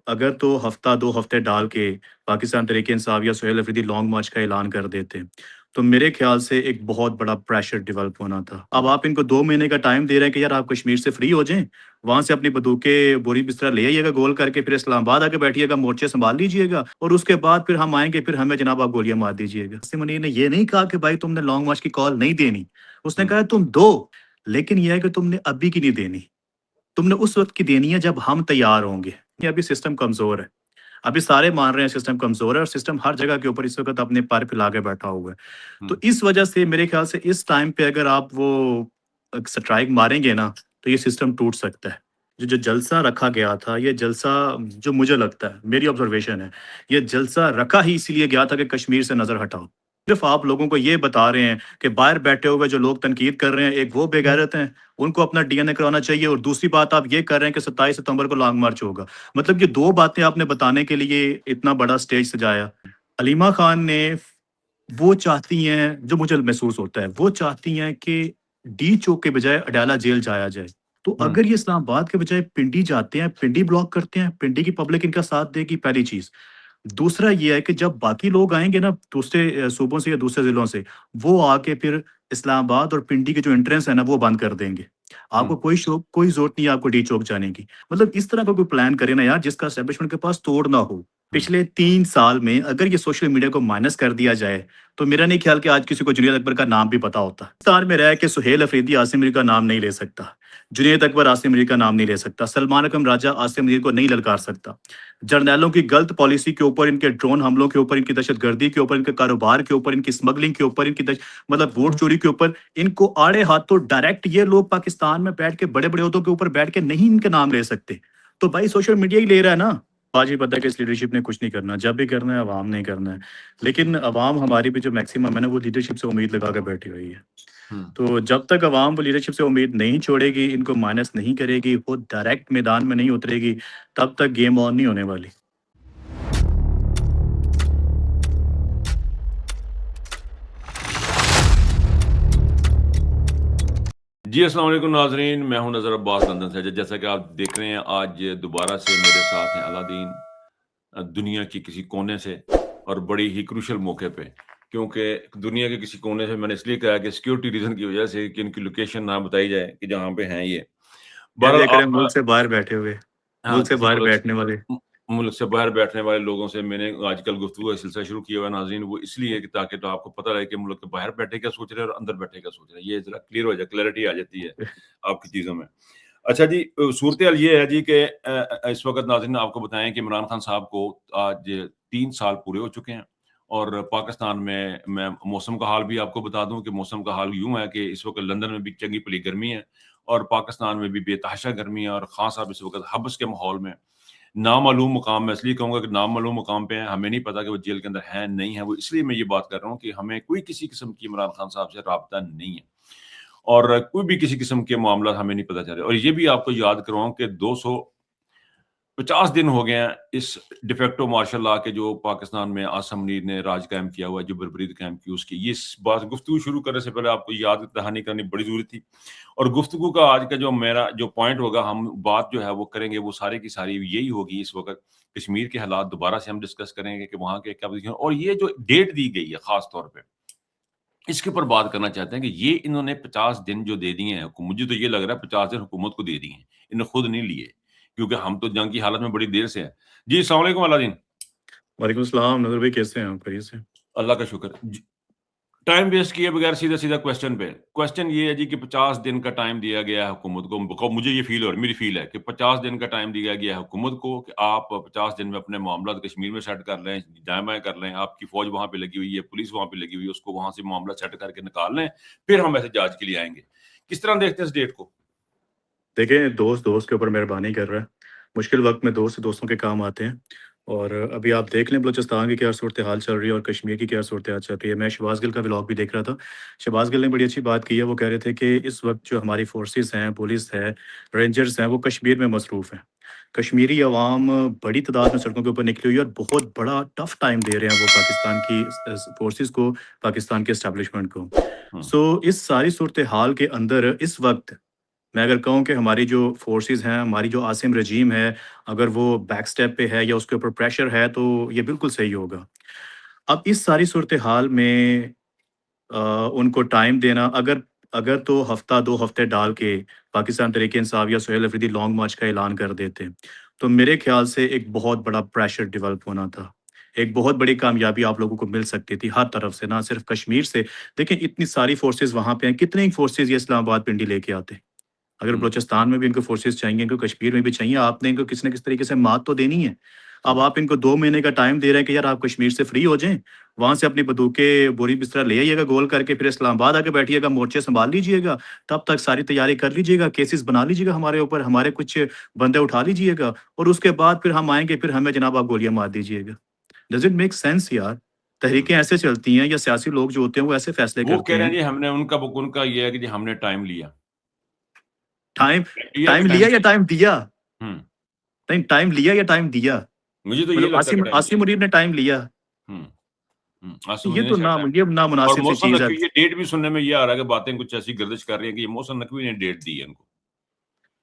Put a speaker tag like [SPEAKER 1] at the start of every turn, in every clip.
[SPEAKER 1] अगर तो हफ्ता 2 हफ्ते डाल के पाकिस्तान तहरीक-ए-इंसाफ या सुहेल अफरीदी लॉन्ग मार्च का ऐलान कर देते, तो मेरे ख़्याल से एक बहुत बड़ा प्रेशर डेवलप होना था। अब आप इनको 2 महीने का टाइम दे रहे हैं कि यार आप कश्मीर से फ्री हो जाएँ, वहाँ से अपनी बंदूकें, बोरी बिस्तरा ले आइएगा गोल करके, फिर इस्लामाबाद आके बैठिएगा, मोर्चे सँभाल लीजिएगा और उसके बाद फिर हम आएँगे, फिर हमें जनाब आप गोलियाँ मार दीजिएगा। आसिम मुनीर ने ये नहीं कहा कि भाई तुमने लॉन्ग मार्च की कॉल नहीं देनी, उसने
[SPEAKER 2] हुँ,
[SPEAKER 1] कहा तुम दो, लेकिन ये है कि तुमने अभी की नहीं देनी। तुमने उस वक़्त की देनी है जब हम तैयार होंगे। ये अभी सिस्टम कमज़ोर है। अभी सारे मान रहे हैं सिस्टम कमज़ोर है और सिस्टम हर जगह के ऊपर इस वक़्त अपने पैर फैला के बैठा हुआ है।
[SPEAKER 2] हुँ,
[SPEAKER 1] तो इस वजह से मेरे ख़्याल से इस टाइम पे अगर आप वो स्ट्राइक मारेंगे ना, तो ये सिस्टम टूट सकता है। जो जो जलसा रखा गया था, ये जलसा जो मुझे लगता है, मेरी ऑब्ज़र्वेशन है, ये जलसा रखा ही इसीलिए गया था कि कश्मीर से नज़र हटाओ। सिर्फ़ आप लोगों को ये बता रहे हैं कि बाहर बैठे हुए जो लोग तनकीद कर रहे हैं, एक वो बेगैरत हैं, उनको अपना डीएनए करवाना चाहिए और दूसरी बात आप ये कर रहे हैं कि 27 सितंबर को लॉन्ग मार्च होगा। मतलब ये 2 बातें आपने बताने के लिए इतना बड़ा स्टेज सजाया। हलीमा खान ने वो चाहती हैं जो मुझे महसूस होता है, वो चाहती हैं कि डी चौक के बजाय अडयाला जेल जाया जाए। तो
[SPEAKER 2] हुँ,
[SPEAKER 1] अगर ये इस्लामाबाद के बजाय पिंडी जाते हैं, पिंडी ब्लॉक करते हैं, पिंडी की पब्लिक इनका साथ देगी पहली चीज़। दूसरा ये है कि जब बाकी लोग आएँगे ना दूसरे सूबों से या दूसरे ज़िलों से, वो आके फिर इस्लामाबाद और पिंडी के जो एंट्रेंस है ना, वो बंद कर देंगे।
[SPEAKER 2] हुँ,
[SPEAKER 1] आपको कोई ज़रूरत नहीं है आपको डी चौक जाने की। मतलब इस तरह का कोई प्लान करे ना यार जिसका एस्टेब्लिशमेंट के पास तोड़ ना हो।
[SPEAKER 2] हुँ,
[SPEAKER 1] पिछले 3 साल में अगर ये सोशल मीडिया को माइनस कर दिया जाए, तो मेरा नहीं ख्याल कि आज किसी को जुनैद अकबर का नाम भी पता होता। पाकिस्तान में रह के सुहेल अफरीदी आसिम मीर का नाम नहीं ले सकता। जुनैद अकबर आसिम मीर का नाम नहीं ले सकता। सलमान अकरम राजा आसिम मीर को नहीं ललकार सकता। जर्नैलों की गलत पॉलिसी के ऊपर, इनके ड्रोन हमलों के ऊपर, इनकी दहशतगर्दी के ऊपर, इनके कारोबार के ऊपर, इनकी स्मगलिंग के ऊपर, इनकी मतलब वोट चोरी के ऊपर, इनको आड़े हाथों डायरेक्ट ये लोग पाकिस्तान में बैठ के बड़े-बड़े ओहदों के ऊपर बैठ के नहीं इनके नाम ले सकते। तो भाई सोशल मीडिया ही ले रहा है ना। आज ही पता है कि इस लीडरशिप ने कुछ नहीं करना, जब भी करना है अवाम ने ही करना है। लेकिन अवाम हमारी भी जो मैक्सिमम है ना, वो लीडरशिप से उम्मीद लगा के बैठी हुई है।
[SPEAKER 2] हुँ।
[SPEAKER 1] तो जब तक अवाम वो लीडरशिप से उम्मीद नहीं छोड़ेगी, इनको माइनस नहीं करेगी, वो डायरेक्ट मैदान में नहीं उतरेगी, तब तक गेम ऑन नहीं होने वाली।
[SPEAKER 2] जी, अस्सलाम वालेकुम नाज़रीन, मैं हूं नज़र अब्बास लंदन से। जैसा कि आप देख रहे हैं, आज दोबारा से मेरे साथ हैं अलादीन, दुनिया के किसी कोने से और बड़ी ही क्रूशियल मौके पे। क्योंकि दुनिया के किसी कोने से मैंने इसलिए कहा कि सिक्योरिटी रीज़न की वजह से कि इनकी लोकेशन ना बताई जाए कि जहाँ पे हैं ये।
[SPEAKER 1] क्या
[SPEAKER 2] बहरहाल
[SPEAKER 1] देख रहे हैं मुल्क से बाहर बैठे हुए,
[SPEAKER 2] हाँ,
[SPEAKER 1] मुल्क से
[SPEAKER 2] किसी
[SPEAKER 1] बाहर बैठने वाले।
[SPEAKER 2] मुल्क से बाहर बैठने वाले लोगों से मैंने आजकल गुफ्तगू का सिलसिला शुरू किया हुआ है नाज़रीन, वो इसलिए कि ताकि तो आपको पता रहे कि मुल्क के बाहर बैठे क्या सोच रहे हैं और अंदर बैठे क्या सोच रहे हैं। ये ज़रा क्लियर हो जाए, क्लैरिटी आ जाती है आपकी चीज़ों में। अच्छा जी, सूरत-ए-हाल ये है जी कि इस वक़्त नाज़रीन आपको बताएँ कि इमरान खान साहब को आज 3 साल पूरे हो चुके हैं और पाकिस्तान में मैं मौसम का हाल भी आपको बता दूँ कि मौसम का हाल यूँ है कि इस वक़्त लंदन में भी चंगी भली गर्मी है और पाकिस्तान में भी बेतहाशा गर्मी है और खान साहब इस वक़्त हब्स के माहौल में नामालूम मुकाम, मैं इसलिए कहूँगा कि नामालूम मुकाम पे हैं, हमें नहीं पता कि वो जेल के अंदर हैं, नहीं है। वो इसलिए मैं ये बात कर रहा हूँ कि हमें कोई किसी किस्म की इमरान खान साहब से राब्ता नहीं है और कोई भी किसी किस्म के मामला हमें नहीं पता चल रहे और ये भी आपको याद करवाऊँ कि 250 दिन हो गए हैं इस डिफेक्टो मार्शल लॉ के जो पाकिस्तान में आसिम मुनीर ने राज कायम किया हुआ है, जो बर्बरीत कायम की उसकी। ये इस बात गुफ्तगू शुरू करने से पहले आपको याद दहानी करनी बड़ी ज़रूरी थी और गुफ्तगू का आज का जो मेरा जो पॉइंट होगा, हम बात जो है वो करेंगे, वो सारी की सारी यही होगी इस वक़्त। कश्मीर के हालात दोबारा से हम डिस्कस करेंगे कि वहाँ के क्या पोज़ीशन और ये जो डेट दी गई है ख़ास तौर पे, इसके ऊपर बात करना चाहते हैं कि ये इन्होंने 50 दिन जो दे दिए हैं, मुझे तो ये लग रहा है 50 दिन हुकूमत को दे दिए हैं। इन्होंने खुद नहीं लिए, क्योंकि हम तो जंग की हालत में बड़ी देर से हैं। जी, अस्सलाम वालेकुम अलादीन।
[SPEAKER 1] वालेकुम सलाम नज़र भाई कैसे हैं आप? खैरियत से?
[SPEAKER 2] अल्लाह का शुक्र। टाइम वेस्ट किए बगैर सीधा-सीधा क्वेश्चन पे। क्वेश्चन ये है जी कि 50 दिन का टाइम दिया गया है हुकूमत को। मुझे ये फ़ील हो रहा है, मेरी फ़ील है कि 50 दिन का टाइम दिया गया है हुकूमत को कि आप 50 दिन में अपने मामलात कश्मीर में सेट कर लें, दाएँ-बाएँ कर लें। आपकी फ़ौज वहाँ पे लगी हुई है, पुलिस वहाँ पे लगी हुई है, उसको वहाँ से मामला सेट करके निकाल लें, फिर हम ऐसे जाँच के लिए आएँगे। किस तरह देखते हैं इस डेट को?
[SPEAKER 1] देखें, दोस्त दोस्त के ऊपर मेहरबानी कर रहा है। मुश्किल वक़्त में दोस्त दोस्तों के काम आते हैं और अभी आप देख लें बलूचिस्तान की क्या सूरत-ए-हाल चल रही है और कश्मीर की क्या सूरत-ए-हाल चल रही है। मैं शहबाज़ गिल का व्लॉग भी देख रहा था। शहबाज़ गिल ने बड़ी अच्छी बात की है, वो कह रहे थे कि इस वक़्त जो हमारी फ़ोर्सेस हैं, पुलिस है, रेंजर्स हैं, वो कश्मीर में मसरूफ़ हैं। कश्मीरी अवाम बड़ी तादाद में सड़कों के ऊपर निकली हुई है और बहुत बड़ा टफ़ टाइम दे रहे हैं वो पाकिस्तान की फ़ोर्सेस को, पाकिस्तान के एस्टेब्लिशमेंट को।
[SPEAKER 2] हुँ,
[SPEAKER 1] सो इस सारी सूरत-ए-हाल के अंदर इस वक़्त मैं अगर कहूँ कि हमारी जो फ़ोर्सेस हैं, हमारी जो आसिम रजीम है, अगर वो बैक स्टेप पे है या उसके ऊपर प्रेशर है, तो ये बिल्कुल सही होगा। अब इस सारी सूरत-ए-हाल में अ, उनको टाइम देना अगर अगर तो हफ़्ता 2 हफ़्ते डाल के पाकिस्तान तहरीक-ए-इंसाफ या सुहेल अफ़रीदी लॉन्ग मार्च का ऐलान कर देते, तो मेरे ख़्याल से एक बहुत बड़ा प्रेशर डेवलप होना था। एक बहुत बड़ी कामयाबी आप लोगों को मिल सकती थी हर तरफ से, ना सिर्फ़ कश्मीर से। देखिए इतनी सारी फ़ोर्सेस वहाँ पे हैं, कितने ही फ़ोर्सेस ये इस्लामाबाद पिंडी लेके आते। अगर
[SPEAKER 2] हुँ,
[SPEAKER 1] बलूचिस्तान में भी इनको फ़ोर्सेस चाहिए, इनको कश्मीर में भी चाहिए, आपने इनको किसी न किसी तरीके से मात तो देनी है। अब
[SPEAKER 2] हुँ,
[SPEAKER 1] आप इनको 2 महीने का टाइम दे रहे हैं कि यार आप कश्मीर से फ्री हो जाएँ, वहाँ से अपनी बंदूकें, बोरी-बिस्तरा ले आइएगा गोल करके, फिर इस्लामाबाद आके बैठिएगा, मोर्चे सँभाल लीजिएगा, तब तक सारी तैयारी कर लीजिएगा, केसेस बना लीजिएगा हमारे ऊपर, हमारे कुछ बंदे उठा लीजिएगा और उसके बाद फिर हम आएँगे, फिर हमें जनाब आप गोलियाँ मार दीजिएगा। डज़ इट मेक सेंस यार?
[SPEAKER 2] हुँ।
[SPEAKER 1] तहरीकें ऐसे चलती हैं या सियासी लोग जो होते हैं, वो ऐसे फैसले
[SPEAKER 2] वो
[SPEAKER 1] करते
[SPEAKER 2] कह रहे
[SPEAKER 1] हैं।
[SPEAKER 2] हैं जी हमने उनका ये है कि जी हमने टाइम लिया।
[SPEAKER 1] टाइम
[SPEAKER 2] लिया कि
[SPEAKER 1] टाइम
[SPEAKER 2] टाइम
[SPEAKER 1] लिया या
[SPEAKER 2] दिया?
[SPEAKER 1] टाइम दिया?
[SPEAKER 2] हुँ,
[SPEAKER 1] नहीं, टाइम लिया या टाइम दिया?
[SPEAKER 2] मुझे तो ये
[SPEAKER 1] मतलब
[SPEAKER 2] लगता है कि टाइम
[SPEAKER 1] आसिम
[SPEAKER 2] दिया।
[SPEAKER 1] मुनीर ने टाइम लिया।
[SPEAKER 2] हुँ, आसिम
[SPEAKER 1] ये
[SPEAKER 2] मुनीर ने
[SPEAKER 1] तो
[SPEAKER 2] शायद टाइम
[SPEAKER 1] ये
[SPEAKER 2] दिया और
[SPEAKER 1] नामुनासिब सी
[SPEAKER 2] मोहसन
[SPEAKER 1] चीज़ है।
[SPEAKER 2] नकवी ये डेट भी सुनने में ये आ रहा है कि बातें कुछ ऐसी गर्दिश कर रही हैं कि ये मोहसन नकवी ने डेट दी है इनको।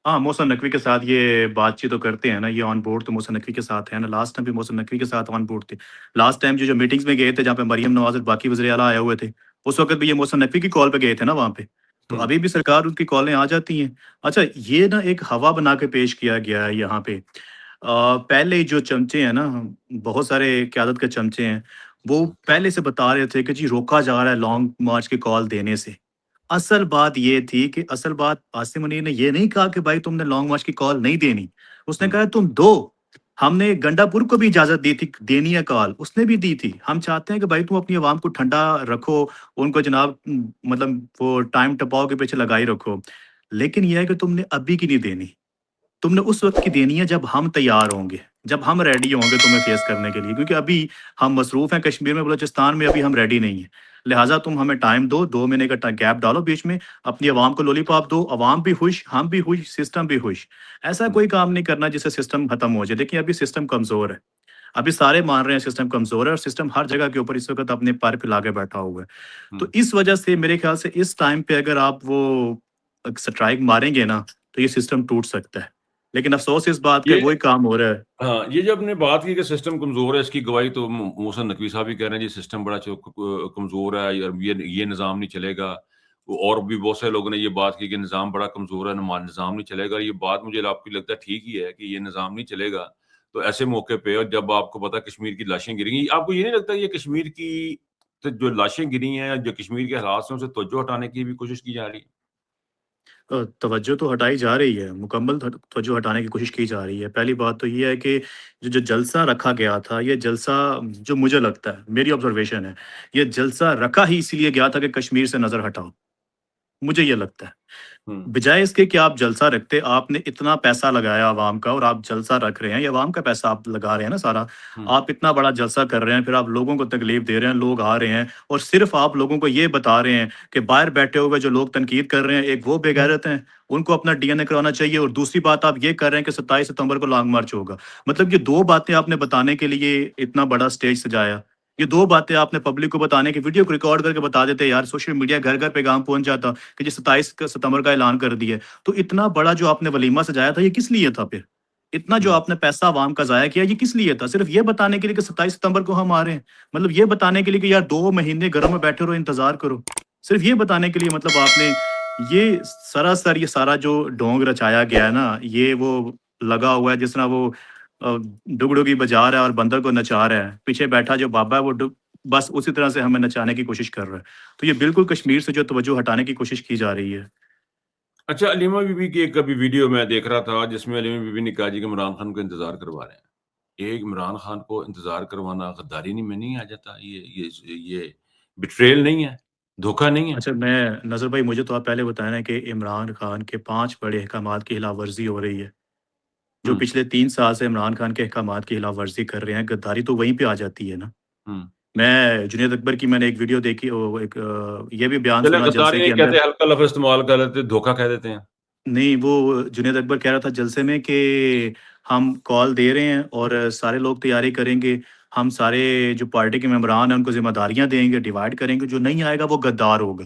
[SPEAKER 1] हाँ, मोहसिन नकवी के साथ ये बातचीत तो करते हैं ना, ये ऑन बोर्ड तो मोहसिन नकवी के साथ है ना, लास्ट टाइम भी मोहसिन नकवी के साथ ऑन बोर्ड थे। लास्ट टाइम जो मीटिंग्स में गए थे, जहाँ पे मरियम नवाज़ और बाकी वज़ीर आला आए हुए थे, उस वक़्त भी ये मोहसिन नकवी की कॉल पे गए थे ना वहाँ पे। तो
[SPEAKER 2] हुँ,
[SPEAKER 1] अभी भी सरकार उनकी कॉलें आ जाती हैं। अच्छा, ये ना एक हवा बना के पेश किया गया है यहाँ पे। पहले जो चमचे हैं ना, बहुत सारे क़यादत के चमचे हैं, वो पहले से बता रहे थे कि जी रोका जा रहा है लॉन्ग मार्च की कॉल देने से। असल बात आसिम मुनीर ने ये नहीं कहा कि भाई तुमने लॉन्ग मार्च की कॉल नहीं देनी। उसने
[SPEAKER 2] हुँ,
[SPEAKER 1] कहा तुम दो। हमने गंडापुर को भी इजाज़त दी थी, देनी है कॉल, उसने भी दी थी। हम चाहते हैं कि भाई तुम अपनी आवाम को ठंडा रखो, उनको जनाब मतलब वो टाइम टपाओ के पीछे लगाए रखो। लेकिन ये है कि तुमने अभी की नहीं देनी। तुमने उस वक़्त की देनी है जब हम तैयार होंगे, जब हम रेडी होंगे तुम्हें फ़ेस करने के लिए क्योंकि अभी हम मसरूफ़ हैं कश्मीर में, बलूचिस्तान में अभी हम रेडी नहीं हैं। लिहाज़ा तुम हमें टाइम दो, 2 महीने का ट गैप डालो बीच में, अपनी आवाम को लॉलीपॉप दो, आवाम भी खुश, हम भी खुश, सिस्टम भी खुश। ऐसा
[SPEAKER 2] हुँ,
[SPEAKER 1] कोई काम नहीं करना जिससे सिस्टम खत्म हो जाए। देखिए अभी सिस्टम कमज़ोर है। अभी सारे मान रहे हैं सिस्टम कमज़ोर है और सिस्टम हर जगह के ऊपर इस वक़्त अपने पर फैला के बैठा हुआ है।
[SPEAKER 2] हुँ।
[SPEAKER 1] तो इस वज़ह से मेरे ख़्याल से इस टाइम पे अगर आप वो स्ट्राइक मारेंगे ना, तो ये सिस्टम टूट सकता है। लेकिन अफ़सोस इस बात का है
[SPEAKER 2] ये
[SPEAKER 1] वही काम हो रहा है।
[SPEAKER 2] हाँ, ये जो आपने बात की कि सिस्टम कमज़ोर है, इसकी गवाही तो मोहसन नकवी साहब भी कह रहे हैं जी सिस्टम बड़ा कमज़ोर है, ये निज़ाम नहीं चलेगा। और भी बहुत सारे लोगों ने ये बात की कि निज़ाम बड़ा कमज़ोर है, निज़ाम नहीं चलेगा। ये बात मुझे आपकी लगता है ठीक ही है कि ये निज़ाम नहीं चलेगा। तो ऐसे मौके पे और जब आपको पता है कश्मीर की लाशें गिरेंगी, आपको ये नहीं लगता ये कश्मीर की जो लाशें गिरी हैं, जो कश्मीर के हालात से उनसे तवज्जो हटाने की भी कोशिश की जा रही है?
[SPEAKER 1] तवज्जो तो हटाई जा रही है, मुकम्मल तवज्जो हटाने की कोशिश की जा रही है। पहली बात तो ये है कि जो जलसा रखा गया था, ये जलसा जो मुझे लगता है, मेरी ऑब्ज़र्वेशन है, ये जलसा रखा ही इसीलिए गया था कि कश्मीर से नज़र हटाओ। मुझे ये लगता है।
[SPEAKER 2] हुँ,
[SPEAKER 1] बजाए इसके कि आप जलसा रखते, आपने इतना पैसा लगाया अवाम का और आप जलसा रख रहे हैं, ये अवाम का पैसा आप लगा रहे हैं ना सारा।
[SPEAKER 2] हुँ,
[SPEAKER 1] आप इतना बड़ा जलसा कर रहे हैं, फिर आप लोगों को तकलीफ दे रहे हैं, लोग आ रहे हैं और सिर्फ़ आप लोगों को ये बता रहे हैं कि बाहर बैठे हुए जो लोग तनकीद कर रहे हैं, एक वो बेगैरत हैं, उनको अपना डीएनए करवाना चाहिए और दूसरी बात आप ये कर रहे हैं कि 27 सितंबर को लॉन्ग मार्च होगा। मतलब ये 2 बातें आपने बताने के लिए इतना बड़ा स्टेज सजाया। ये 2 बातें आपने पब्लिक को बताने की वीडियो को रिकॉर्ड करके बता देते यार, सोशल मीडिया घर-घर पैगाम पहुँच जाता कि जी 27 सितंबर का ऐलान कर दिया है। तो इतना बड़ा जो आपने वलीमा सजाया था, ये किस लिए था फिर? इतना जो
[SPEAKER 2] हुँ,
[SPEAKER 1] आपने पैसा अवाम का ज़ाया किया, ये किस लिए था? सिर्फ़ ये बताने के लिए कि 27 सितंबर को हम आ रहे हैं। मतलब ये बताने के लिए कि यार 2 महीने घरों में बैठे रहो, इंतज़ार करो। सिर्फ़ ये बताने के लिए मतलब आपने ये सरासर ये सारा जो ढोंग रचाया गया है ना, ये वो लगा हुआ है जिस तरह वो डुगडुगी बजा रहा है और बंदर को नचा रहा है। पीछे बैठा जो बाबा है वो बस उसी तरह से हमें नचाने की कोशिश कर रहा है। तो ये बिल्कुल कश्मीर से जो तवज्जो हटाने की कोशिश की जा रही है।
[SPEAKER 2] अच्छा, अलीमा बीबी की एक अभी वीडियो मैं देख रहा था जिसमें अलीमा बीबी ने कहा जी कि इमरान खान को इंतज़ार करवा रहे हैं। एक इमरान खान को इंतज़ार करवाना गद्दारी नहीं में नहीं आ जाता? ये बिट्रेयल नहीं है? धोखा नहीं है?
[SPEAKER 1] अच्छा मैं नज़र भाई मुझे तो आप पहले बताएँ ना कि इमरान खान के 5 बड़े अहकामात की खिलाफ़वर्ज़ी हो रही है। जो
[SPEAKER 2] हुँ,
[SPEAKER 1] पिछले 3 साल से इमरान खान के अहकामात की खिलाफ़वर्ज़ी कर रहे हैं, गद्दारी तो वहीं पे आ जाती है ना।
[SPEAKER 2] हुँ।
[SPEAKER 1] मैं जुनैद अकबर की मैंने एक वीडियो देखी वो एक ये भी बयान
[SPEAKER 2] चलें
[SPEAKER 1] सुना
[SPEAKER 2] गद्दारी
[SPEAKER 1] जलसे के
[SPEAKER 2] नहीं
[SPEAKER 1] अंदर।
[SPEAKER 2] कहते, हल्का लफ़्ज़ इस्तेमाल कर लेते, धोखा कह देते हैं।
[SPEAKER 1] नहीं, वो जुनैद अकबर कह रहा था जलसे में कि हम कॉल दे रहे हैं और सारे लोग तैयारी करेंगे। हम सारे जो पार्टी के मेंबरान हैं उनको ज़िम्मेदारियाँ देंगे, डिवाइड करेंगे, जो नहीं आएगा वो गद्दार होगा।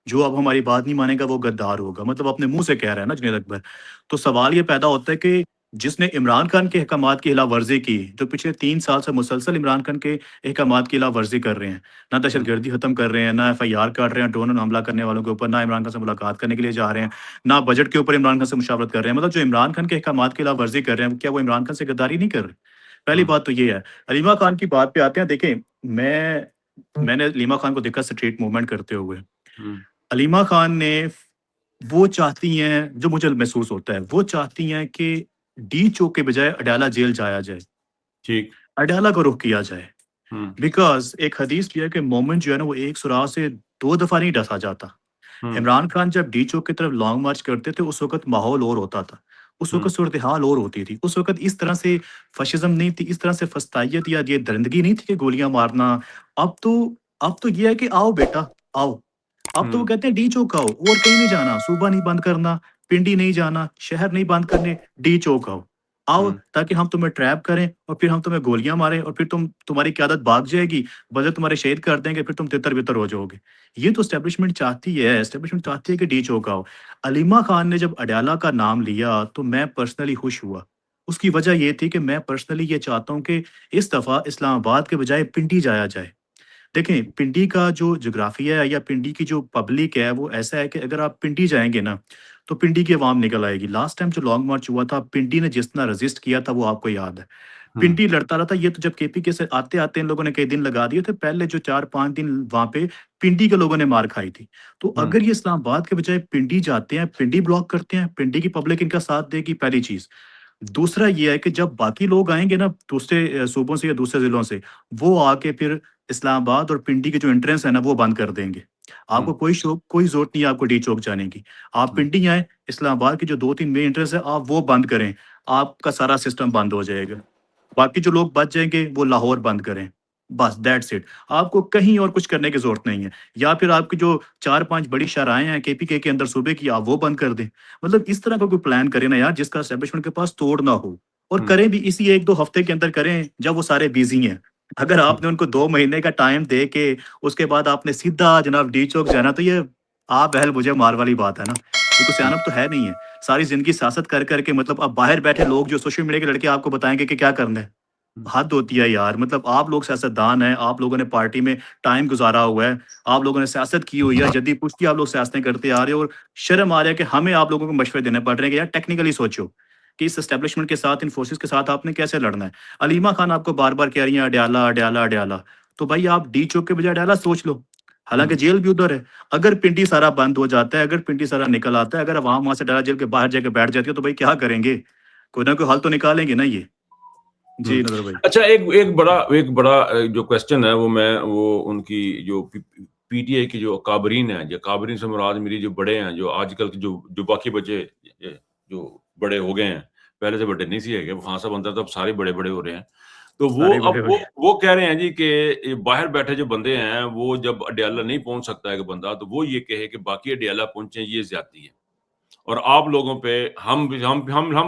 [SPEAKER 1] जो अब हमारी बात नहीं मानेगा वो गद्दार होगा। मतलब अपने मुँह से कह रहा है ना जुनैद अकबर। तो सवाल ये पैदा होता है कि जिसने इमरान खान के अहकामात की खिलाफवर्जी की, जो पिछले 3 साल से मुसलसल इमरान खान के अहकामात की खिलाफवर्जी कर रहे हैं, ना
[SPEAKER 2] हुँ,
[SPEAKER 1] दहशतगर्दी खत्म कर रहे हैं, ना एफआईआर काट रहे हैं ड्रोन और हमला करने वालों के ऊपर, ना इमरान खान से मुलाकात करने के लिए जा रहे हैं, ना बजट के ऊपर इमरान खान से मुशावरत कर रहे हैं। मतलब जो इमरान खान के अहकामात की खिलाफवर्जी कर रहे हैं, क्या वो इमरान खान से गद्दारी नहीं कर रहे? पहली
[SPEAKER 2] हुँ,
[SPEAKER 1] बात तो ये है। अलीमा खान की बात पे आते हैं। देखें, मैंने अलीमा खान को देखा स्ट्रीट मूवमेंट करते हुए।
[SPEAKER 2] हुँ,
[SPEAKER 1] अलीमा खान ने वो चाहती हैं, जो मुझे महसूस होता है, वो चाहती हैं कि डी चौक के बजाय अडयाला जेल जाया जाए,
[SPEAKER 2] ठीक।
[SPEAKER 1] अडयाला को रुख किया जाए।
[SPEAKER 2] हुँ,
[SPEAKER 1] बिकॉज़ एक हदीस भी है कि मोमिन जो है ना वो एक सुराह से 2 दफ़ा नहीं डसा जाता।
[SPEAKER 2] हुँ,
[SPEAKER 1] इमरान खान जब डी चौक की तरफ लॉन्ग मार्च करते थे, उस वक़्त माहौल और होता था। उस वक़्त
[SPEAKER 2] हुँ,
[SPEAKER 1] सूरत-ए-हाल और होती थी। उस वक़्त इस तरह से फ़ाशिज़्म नहीं थी, इस तरह से फ़स्ताइयत या ये दरिंदगी नहीं थी कि गोलियाँ मारना। अब तो अब तो ये है कि आओ बेटा, आओ। अब तो वो
[SPEAKER 2] हुँ,
[SPEAKER 1] कहते हैं डी चौक आओ और कहीं नहीं जाना, सूबा नहीं बंद करना, पिंडी नहीं जाना, शहर नहीं बंद करने, डी चौक आओ। आओ
[SPEAKER 2] हुँ,
[SPEAKER 1] ताकि हम तुम्हें ट्रैप करें और फिर हम तुम्हें गोलियाँ मारें और फिर तुम्हारी क़यादत भाग जाएगी, बदले तुम्हारे शहीद कर देंगे, फिर तुम तितर-बितर हो जाओगे। ये तो एस्टेब्लिशमेंट चाहती है, एस्टेब्लिशमेंट चाहती है कि डी चौक आओ। अलीमा खान ने जब अडयाला का नाम लिया तो मैं पर्सनली खुश हुआ। उसकी वजह ये थी कि मैं पर्सनली ये चाहता हूँ कि इस दफ़ा इस्लामाबाद के बजाय पिंडी जाया जाए। देखें, पिंडी का जो जोग्राफ़िया है या पिंडी की जो पब्लिक है, वो ऐसा है कि अगर आप पिंडी जाएँगे ना, तो पिंडी की अवाम निकल आएगी। लास्ट टाइम जो लॉन्ग मार्च हुआ था, पिंडी ने जितना रेज़िस्ट किया था, वो आपको याद है।
[SPEAKER 2] हुँ,
[SPEAKER 1] पिंडी लड़ता रहा था। ये तो जब केपीके से आते-आते इन लोगों ने कई दिन लगा दिए थे। पहले जो 4-5 दिन वहाँ पे पिंडी के लोगों ने मार खाई थी। तो
[SPEAKER 2] हुँ,
[SPEAKER 1] अगर ये इस्लामाबाद के बजाय पिंडी जाते हैं, पिंडी ब्लॉक करते हैं, पिंडी की पब्लिक इनका साथ देगी, पहली चीज़। दूसरा ये है कि जब बाकी लोग आएँगे ना दूसरे सूबों से या दूसरे ज़िलों से, वो आके फिर इस्लामाबाद और पिंडी के जो एंट्रेंस है ना, वो बंद कर देंगे।
[SPEAKER 2] हुँ,
[SPEAKER 1] आपको कोई ज़रूरत नहीं है आपको डी चौक जाने की। आप
[SPEAKER 2] हुँ,
[SPEAKER 1] पिंडी आएँ, इस्लामाबाद के जो 2-3 मेन एंट्रेंस है, आप वो बंद करें। आपका सारा सिस्टम बंद हो जाएगा। बाकी जो लोग बच जाएँगे, वो लाहौर बंद करें। बस दैट्स इट। आपको कहीं और कुछ करने की ज़रूरत नहीं है। या फिर आपकी जो 4-5 बड़ी शाहराएँ हैं केपीके के अंदर सूबे की, आप वो बंद कर दें। मतलब इस तरह का कोई प्लान करें ना यार, जिसका एस्टेब्लिशमेंट के पास तोड़ ना हो। और
[SPEAKER 2] हुँ,
[SPEAKER 1] करें भी इसी 1-2 हफ्ते के अंदर करें, जब वो सारे बिज़ी हैं। अगर
[SPEAKER 2] हुँ,
[SPEAKER 1] आपने उनको 2 महीने का टाइम दे के उसके बाद आपने सीधा जनाब डी चौक जाना, तो ये आप बहल मुझे मार वाली बात है ना। ये कोई
[SPEAKER 2] हुँ,
[SPEAKER 1] सियानत तो है नहीं है। सारी ज़िंदगी सियासत कर के मतलब अब बाहर बैठे लोग जो सोशल मीडिया के लड़के आपको बताएँगे कि क्या करना है।
[SPEAKER 2] हुँ,
[SPEAKER 1] हद होती है यार। मतलब आप लोग सियासतदान हैं, आप लोगों ने पार्टी में टाइम गुज़ारा हुआ है, आप लोगों ने सियासत की हुई है, जद्दी-पुश्ती आप लोग सियासतें करते आ रहे हो और शर्म आ रहा है कि हमें आप लोगों को मशवरे देने पड़ रहे हैं कि यार टेक्निकली सोचो, कि इस एस्टेब्लिशमेंट के साथ, इन फोर्सेस के साथ आपने कैसे लड़ना है। अलीमा खान आपको बार-बार कह रही हैं अडयाला, अडयाला, अडयाला। तो भाई आप डी चौक के बजाय अडयाला सोच लो।
[SPEAKER 2] हुँ।
[SPEAKER 1] हालाँकि जेल भी उधर है। अगर पिंडी सारा बंद हो जाता है, अगर पिंडी सारा निकल आता है, अगर अवाम वहाँ से अडयाला जेल के बाहर जाके बैठ जाती है, तो भाई क्या करेंगे? कोई ना कोई हल तो निकालेंगे ना ये।
[SPEAKER 2] हुँ।
[SPEAKER 1] जी, नज़र भाई।
[SPEAKER 2] अच्छा एक बड़ा जो क्वेश्चन है वो उनकी जो पीटीआई की जो काबरीन है, जो काबरीन से मुराद मेरी जो बड़े हैं, जो आजकल के जो बाकी बच्चे जो बड़े हो गए हैं, पहले से बड़े नहीं थे, वो खान साहब बनता था, अब सारे बड़े-बड़े हो रहे हैं। तो वो
[SPEAKER 1] सारे
[SPEAKER 2] अब
[SPEAKER 1] बड़े
[SPEAKER 2] वो
[SPEAKER 1] बड़े
[SPEAKER 2] वो कह रहे हैं जी कि ये बाहर बैठे जो बंदे हैं, वो जब अडयाला नहीं पहुँच सकता है एक बंदा, तो वो ये कहे कि बाकी अडयाला पहुँचे, ये ज़्यादती है। और आप लोगों पे हम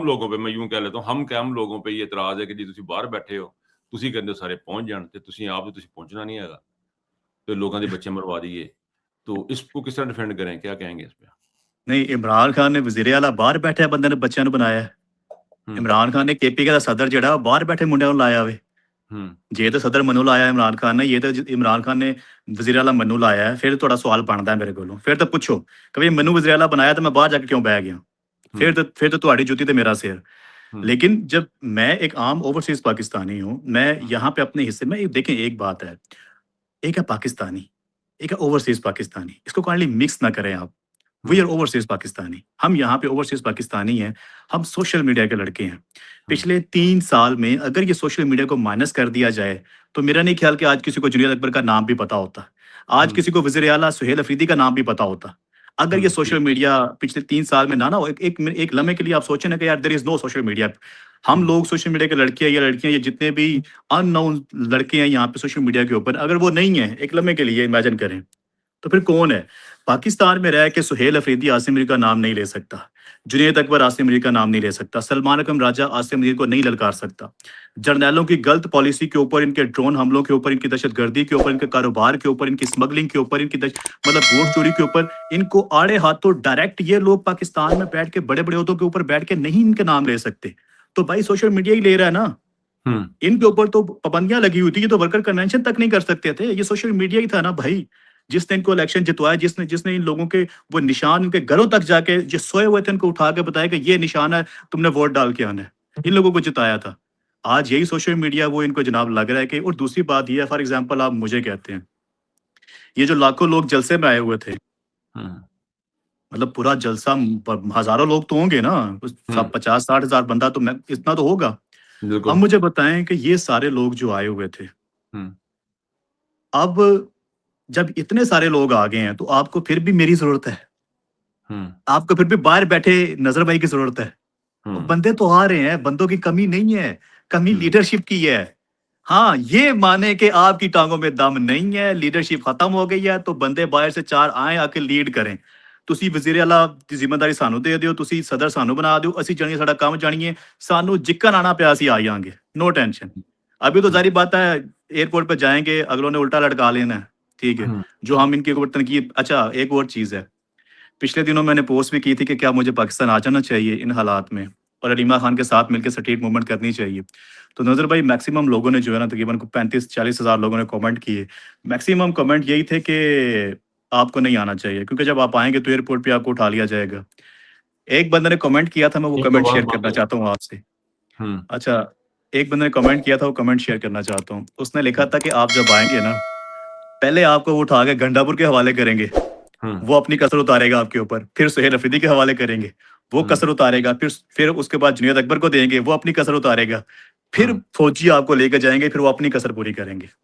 [SPEAKER 2] लोगों पे मैं यूँ कह लेता हूँ, हम लोगों पे ये इतराज़ है कि जी ਤੁਸੀਂ ਬਾਹਰ ਬੈਠੇ ਹੋ, ਤੁਸੀਂ ਕਹਿੰਦੇ ਹੋ ਸਾਰੇ ਪਹੁੰਚ ਜਾਣ ਤੇ ਤੁਸੀਂ ਪਹੁੰਚਣਾ नहीं ਹੈਗਾ, ਤੇ ਲੋਕਾਂ ਦੇ ਬੱਚੇ ਮਰਵਾ ਦਈਏ। तो इसको किस तरह डिफेंड करें? क्या कहेंगे इस पे?
[SPEAKER 1] नहीं, इमरान खान ने वज़ीर आला बाहर बैठे बंदे ने बच्चों ਨੂੰ ਬਣਾਇਆ ਹੈ।
[SPEAKER 2] हुँ,
[SPEAKER 1] इमरान खान ने केपीके ਦਾ ਸਦਰ ਜਿਹੜਾ ਉਹ ਬਾਹਰ ਬੈਠੇ ਮੁੰਡਿਆਂ ਨੂੰ ਲਾਇਆ ਵੇ।
[SPEAKER 2] हुँ,
[SPEAKER 1] ਜੇ ਤਾਂ ਸਦਰ ਮੈਨੂੰ ਲਾਇਆ ਇਮਰਾਨ ਖਾਨ ਨੇ, ਇਹ ਤਾਂ ਇਮਰਾਨ ਖਾਨ ਨੇ ਵਜ਼ੀਰ ਆਲਾ ਮੈਨੂੰ ਲਾਇਆ ਹੈ, ਫਿਰ ਤੁਹਾਡਾ ਸਵਾਲ ਬਣਦਾ ਹੈ ਮੇਰੇ ਕੋਲੋਂ। ਫਿਰ ਤਾਂ ਪੁੱਛੋ ਕਿ ਵੀ ਮੈਨੂੰ ਵਜ਼ੀਰ ਆਲਾ बनाया तो मैं बाहर जाके क्यों बह गया?
[SPEAKER 2] हुँ,
[SPEAKER 1] फिर तो ਤੁਹਾਡੀ ਜੁੱਤੀ ਤੇ मेरा सिर।
[SPEAKER 2] हुँ,
[SPEAKER 1] लेकिन जब मैं एक आम ओवरसीज़ पाकिस्तानी हूँ, मैं यहाँ पे अपने हिस्से में देखें एक बात है, एक है पाकिस्तानी, एक है ओवरसीज़ पाकिस्तानी। इसको काइंडली मिक्स ना करें आप। We
[SPEAKER 2] um,
[SPEAKER 1] are overseas Pakistani. हम यहाँ पे ओवरसीज़ पाकिस्तानी हैं, हम सोशल मीडिया के लड़के हैं।
[SPEAKER 2] हुँ,
[SPEAKER 1] पिछले 3 साल में अगर ये सोशल मीडिया को माइनस कर दिया जाए, तो मेरा नहीं ख्याल कि आज किसी को जुनैद अकबर का नाम भी पता होता। आज
[SPEAKER 2] हुँ,
[SPEAKER 1] किसी को वज़ीर आला सुहेल अफ़रीदी का नाम भी पता होता। अगर ये
[SPEAKER 2] हुँ,
[SPEAKER 1] सोशल
[SPEAKER 2] ठीक।
[SPEAKER 1] मीडिया पिछले 3 साल में ना हो, एक लम्हे के लिए आप सोचें ना कि यार there is no social media. हम
[SPEAKER 2] हुँ,
[SPEAKER 1] लोग सोशल मीडिया के लड़के या लड़कियाँ या जितने भी अननोन लड़के हैं यहाँ पे सोशल मीडिया के ऊपर, अगर वो नहीं है, एक लम्हे के लिए इमेजिन करें। तो फिर कौन है? पाकिस्तान में रह के सुहेल अफरीदी आसिम मीर का नाम नहीं ले सकता। जुनैद अकबर आसिम मलिक का नाम नहीं ले सकता, सलमान अकरम राजा आसिम मलिक को नहीं ललकार सकता। जर्नैलों की गलत पॉलिसी के ऊपर, इनके ड्रोन हमलों के ऊपर, इनकी दहशतगर्दी के ऊपर, इनके कारोबार के ऊपर, इनकी स्मगलिंग के ऊपर, मतलब वोट चोरी के ऊपर, इनको आड़े हाथों डायरेक्ट ये लोग पाकिस्तान में बैठ के बड़े-बड़े ओहदों के ऊपर बैठ के नहीं इनके नाम ले सकते। तो भाई सोशल मीडिया ही ले रहा है ना। इनके ऊपर तो पाबंदियां लगी हुई थी, ये तो वर्कर कन्वेंशन तक नहीं कर सकते थे। ये सोशल मीडिया ही था ना भाई, जिसने इनको इलेक्शन जितवाया, जिसने जिसने इन लोगों के वो निशान उनके घरों तक जाके जो सोए हुए थे उनको उठा के बताया कि ये निशान है, तुमने वोट डाल के आना है, इन लोगों को जिताया था। आज यही सोशल मीडिया वो इनको जनाब लग रहा है कि, और दूसरी बात ये है, फॉर एग्जाम्पल आप मुझे कहते हैं, ये जो लाखों लोग जलसे में आए हुए थे, मतलब पूरा जलसा हजारों लोग तो होंगे ना, 50-60 हजार बंदा तो इतना तो होगा। अब मुझे बताएं कि ये सारे लोग जो आए हुए थे, अब जब इतने सारे लोग आ गए हैं तो आपको फिर भी मेरी जरूरत है, आपको फिर भी बाहर बैठे नजर भाई की जरूरत है। तो बंदे तो आ रहे हैं, बंदों की कमी नहीं है, कमी लीडरशिप की है। हाँ, ये माने कि आपकी टांगों में दम नहीं है, लीडरशिप खत्म हो गई है, तो बंदे बाहर से 4 आए, आके लीड करें। ਤੁਸੀਂ ਵਜ਼ੀਰ ਆਲਾ ਦੀ ਜ਼ਿੰਮੇਵਾਰੀ ਸਾਨੂੰ ਦੇ ਦਿਓ, ਤੁਸੀਂ ਸਦਰ ਸਾਨੂੰ ਬਣਾ ਦਿਓ, ਅਸੀਂ ਜਾਣੀਏ ਸਾਡਾ ਕੰਮ ਜਾਣੀਏ, ਸਾਨੂੰ ਜਿੱਕਣ ਆਣਾ ਪਿਆ ਅਸੀਂ आ जाएंगे, नो टेंशन। अभी तो जारी बात है, एयरपोर्ट पे जाएंगे, अगलों ने उल्टा लटका लेना है, ठीक है, जो हम इनके ऊपर तनकीद। अच्छा, एक और चीज है, पिछले दिनों मैंने पोस्ट भी की थी कि क्या मुझे पाकिस्तान आ जाना चाहिए इन हालात में, और अलीमा खान के साथ मिलकर स्ट्रीट मूवमेंट करनी चाहिए। तो नजर भाई मैक्सिमम लोगों ने जो है ना, तकरीबन 35-40 हजार लोगों ने कमेंट किए। मैक्सिमम कमेंट यही थे कि आपको नहीं आना चाहिए, क्योंकि जब आप आएंगे तो एयरपोर्ट पे आपको उठा लिया जाएगा। एक बंदे ने कमेंट किया था, मैं वो कमेंट शेयर करना चाहता हूँ आपसे। अच्छा, एक बंदे ने कमेंट किया था, वो कमेंट शेयर करना चाहता हूँ। उसने लिखा था कि आप जब आएंगे ना, पहले आपको वो उठा के गंडापुर के हवाले करेंगे, वो अपनी कसर उतारेगा आपके ऊपर, फिर सुहेल अफरीदी के हवाले करेंगे, वो कसर उतारेगा, फिर उसके बाद जुनैद अकबर को देंगे, वो अपनी कसर उतारेगा, फिर फौजी आपको लेकर जाएंगे, फिर वो अपनी कसर पूरी करेंगे।